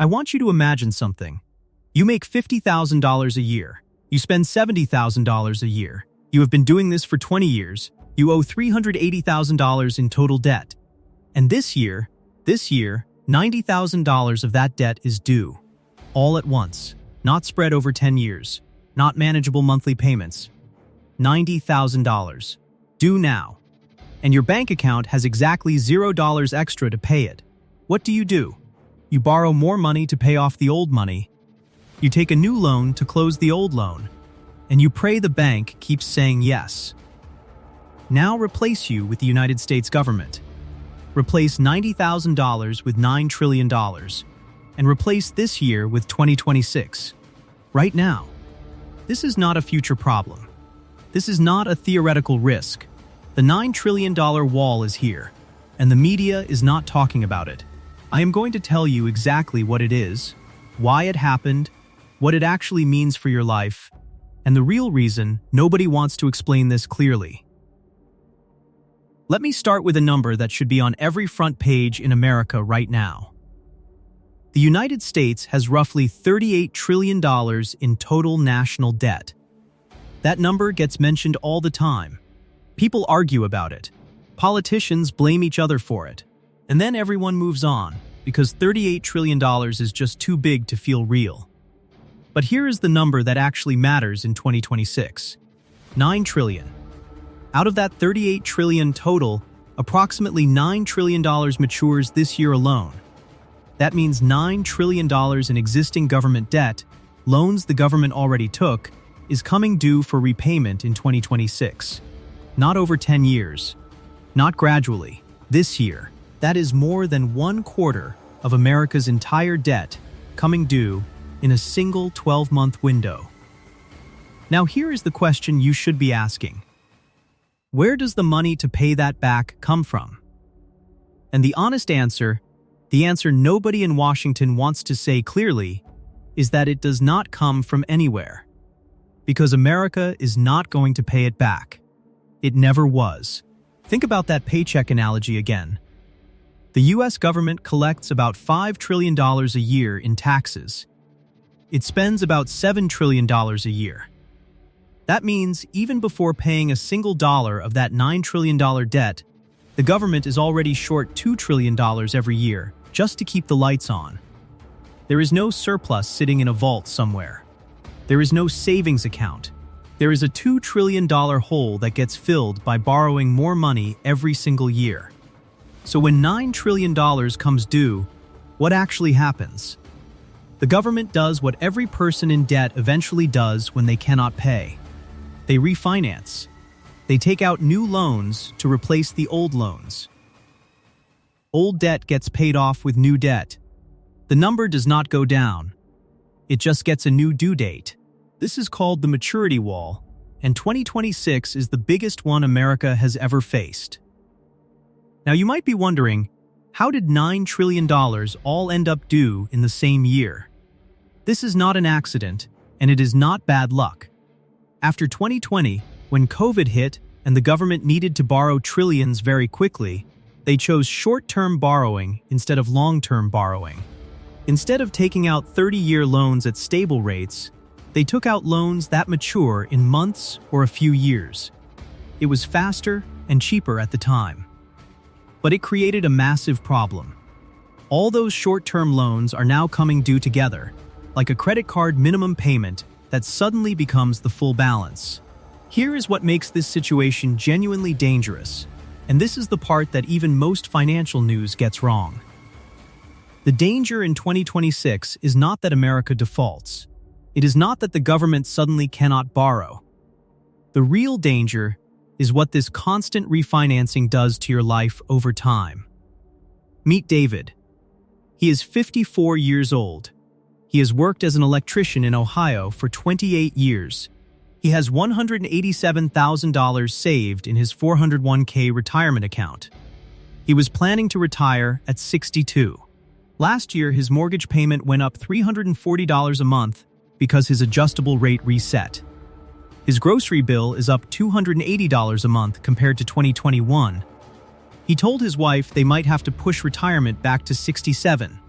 I want you to imagine something. You make $50,000 a year. You spend $70,000 a year. You have been doing this for 20 years. You owe $380,000 in total debt. And this year, $90,000 of that debt is due. All at once, not spread over 10 years, not manageable monthly payments. $90,000. Due now. And your bank account has exactly $0 extra to pay it. What do? You borrow more money to pay off the old money. You take a new loan to close the old loan. And you pray the bank keeps saying yes. Now replace you with the United States government. Replace $90,000 with $9 trillion. And replace this year with 2026. Right now. This is not a future problem. This is not a theoretical risk. The $9 trillion wall is here, and the media is not talking about it. I am going to tell you exactly what it is, why it happened, what it actually means for your life, and the real reason nobody wants to explain this clearly. Let me start with a number that should be on every front page in America right now. The United States has roughly $38 trillion in total national debt. That number gets mentioned all the time. People argue about it. Politicians blame each other for it. And then everyone moves on, because $38 trillion is just too big to feel real. But here is the number that actually matters in 2026. $9 trillion. Out of that $38 trillion total, approximately $9 trillion matures this year alone. That means $9 trillion in existing government debt, loans the government already took, is coming due for repayment in 2026. Not over 10 years. Not gradually. This year. That is more than 1/4 of America's entire debt coming due in a single 12-month window. Now here is the question you should be asking. Where does the money to pay that back come from? And the honest answer, the answer nobody in Washington wants to say clearly, is that it does not come from anywhere. Because America is not going to pay it back. It never was. Think about that paycheck analogy again. The US government collects about $5 trillion a year in taxes. It spends about $7 trillion a year. That means even before paying a single dollar of that $9 trillion debt, the government is already short $2 trillion every year just to keep the lights on. There is no surplus sitting in a vault somewhere. There is no savings account. There is a $2 trillion hole that gets filled by borrowing more money every single year. So when $9 trillion comes due, what actually happens? The government does what every person in debt eventually does when they cannot pay. They refinance. They take out new loans to replace the old loans. Old debt gets paid off with new debt. The number does not go down. It just gets a new due date. This is called the maturity wall, and 2026 is the biggest one America has ever faced. Now you might be wondering, how did $9 trillion all end up due in the same year? This is not an accident, and it is not bad luck. After 2020, when COVID hit and the government needed to borrow trillions very quickly, they chose short-term borrowing instead of long-term borrowing. Instead of taking out 30-year loans at stable rates, they took out loans that mature in months or a few years. It was faster and cheaper at the time. But it created a massive problem. All those short-term loans are now coming due together, like a credit card minimum payment that suddenly becomes the full balance. Here is what makes this situation genuinely dangerous, and this is the part that even most financial news gets wrong. The danger in 2026 is not that America defaults. It is not that the government suddenly cannot borrow. The real danger is what this constant refinancing does to your life over time. Meet David. He is 54 years old. He has worked as an electrician in Ohio for 28 years. He has $187,000 saved in his 401k retirement account. He was planning to retire at 62. Last year, his mortgage payment went up $340 a month because his adjustable rate reset. His grocery bill is up $280 a month compared to 2021. He told his wife they might have to push retirement back to 67.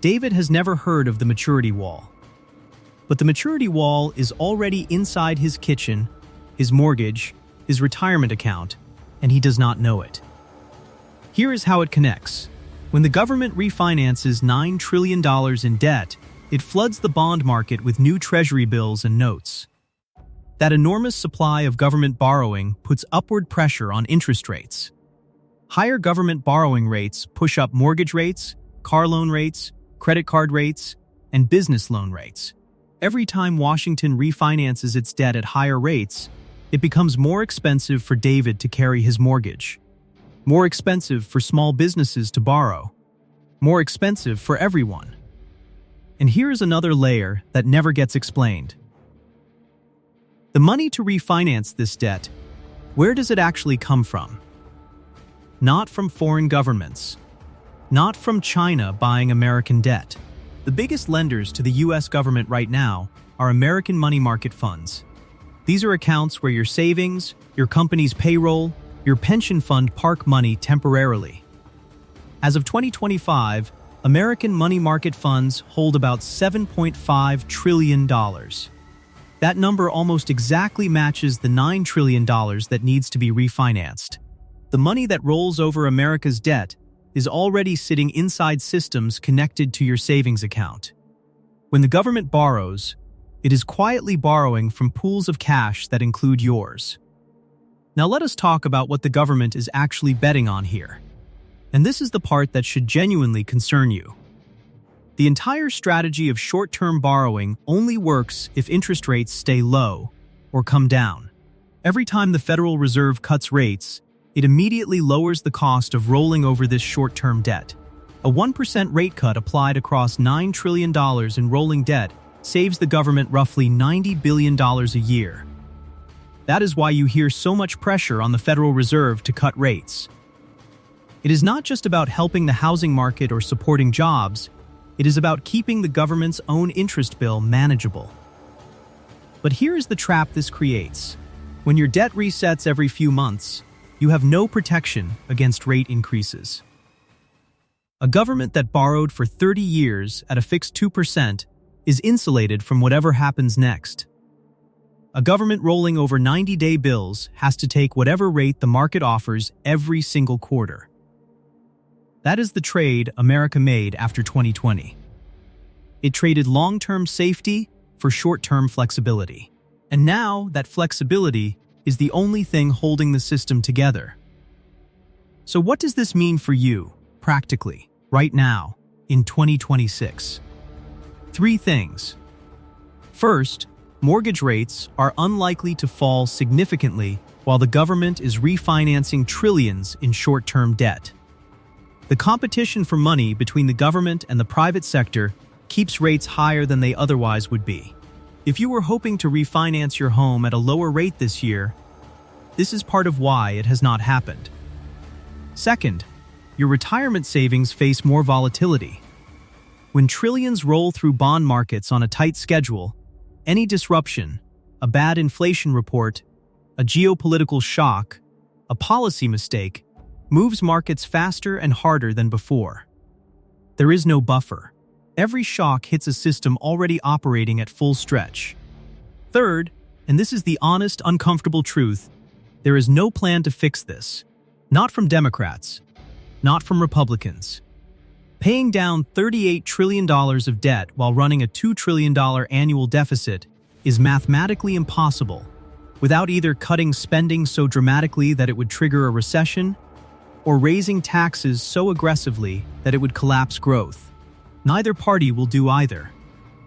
David has never heard of the maturity wall. But the maturity wall is already inside his kitchen, his mortgage, his retirement account, and he does not know it. Here is how it connects. When the government refinances $9 trillion in debt, it floods the bond market with new treasury bills and notes. That enormous supply of government borrowing puts upward pressure on interest rates. Higher government borrowing rates push up mortgage rates, car loan rates, credit card rates, and business loan rates. Every time Washington refinances its debt at higher rates, it becomes more expensive for David to carry his mortgage, more expensive for small businesses to borrow, more expensive for everyone. And here's another layer that never gets explained. The money to refinance this debt, where does it actually come from? Not from foreign governments, not from China buying American debt. The biggest lenders to the US government right now are American money market funds. These are accounts where your savings, your company's payroll, your pension fund park money temporarily. As of 2025, American money market funds hold about $7.5 trillion. That number almost exactly matches the $9 trillion that needs to be refinanced. The money that rolls over America's debt is already sitting inside systems connected to your savings account. When the government borrows, it is quietly borrowing from pools of cash that include yours. Now let us talk about what the government is actually betting on here. And this is the part that should genuinely concern you. The entire strategy of short-term borrowing only works if interest rates stay low or come down. Every time the Federal Reserve cuts rates, it immediately lowers the cost of rolling over this short-term debt. A 1% rate cut applied across $9 trillion in rolling debt saves the government roughly $90 billion a year. That is why you hear so much pressure on the Federal Reserve to cut rates. It is not just about helping the housing market or supporting jobs, it is about keeping the government's own interest bill manageable. But here is the trap this creates. When your debt resets every few months, you have no protection against rate increases. A government that borrowed for 30 years at a fixed 2% is insulated from whatever happens next. A government rolling over 90-day bills has to take whatever rate the market offers every single quarter. That is the trade America made after 2020. It traded long-term safety for short-term flexibility. And now that flexibility is the only thing holding the system together. So what does this mean for you, practically, right now, in 2026? 3 things. First, mortgage rates are unlikely to fall significantly while the government is refinancing trillions in short-term debt. The competition for money between the government and the private sector keeps rates higher than they otherwise would be. If you were hoping to refinance your home at a lower rate this year, this is part of why it has not happened. Second, your retirement savings face more volatility. When trillions roll through bond markets on a tight schedule, any disruption, a bad inflation report, a geopolitical shock, a policy mistake, moves markets faster and harder than before. There is no buffer. Every shock hits a system already operating at full stretch. Third, and this is the honest, uncomfortable truth, there is no plan to fix this. Not from Democrats, not from Republicans. Paying down $38 trillion of debt while running a $2 trillion annual deficit is mathematically impossible without either cutting spending so dramatically that it would trigger a recession or raising taxes so aggressively that it would collapse growth. Neither party will do either.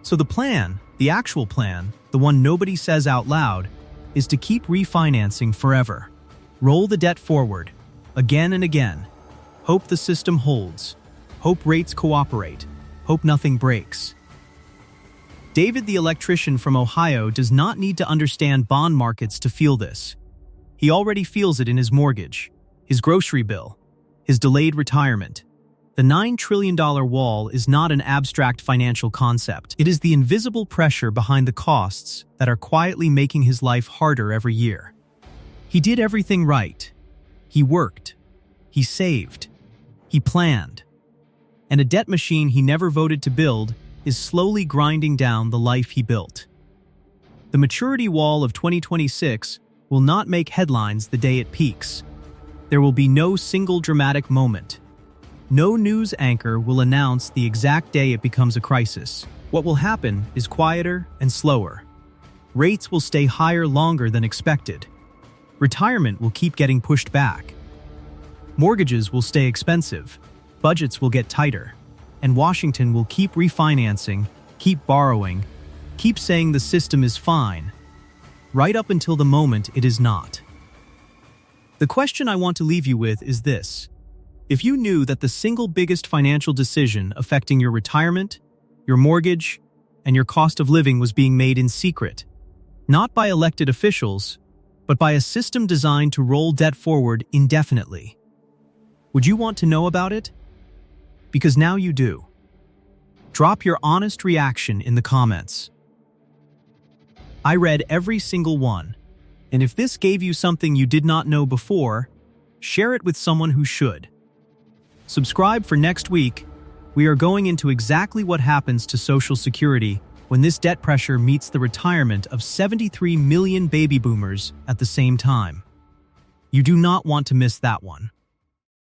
So the plan, the actual plan, the one nobody says out loud, is to keep refinancing forever. Roll the debt forward, again and again. Hope the system holds. Hope rates cooperate. Hope nothing breaks. David the electrician from Ohio does not need to understand bond markets to feel this. He already feels it in his mortgage, his grocery bill, his delayed retirement. The $9 trillion wall is not an abstract financial concept. It is the invisible pressure behind the costs that are quietly making his life harder every year. He did everything right. He worked. He saved. He planned. And a debt machine he never voted to build is slowly grinding down the life he built. The maturity wall of 2026 will not make headlines the day it peaks. There will be no single dramatic moment. No news anchor will announce the exact day it becomes a crisis. What will happen is quieter and slower. Rates will stay higher longer than expected. Retirement will keep getting pushed back. Mortgages will stay expensive. Budgets will get tighter. And Washington will keep refinancing, keep borrowing, keep saying the system is fine, right up until the moment it is not. The question I want to leave you with is this. If you knew that the single biggest financial decision affecting your retirement, your mortgage, and your cost of living was being made in secret, not by elected officials, but by a system designed to roll debt forward indefinitely, would you want to know about it? Because now you do. Drop your honest reaction in the comments. I read every single one. And if this gave you something you did not know before, share it with someone who should. Subscribe for next week. We are going into exactly what happens to Social Security when this debt pressure meets the retirement of 73 million baby boomers at the same time. You do not want to miss that one.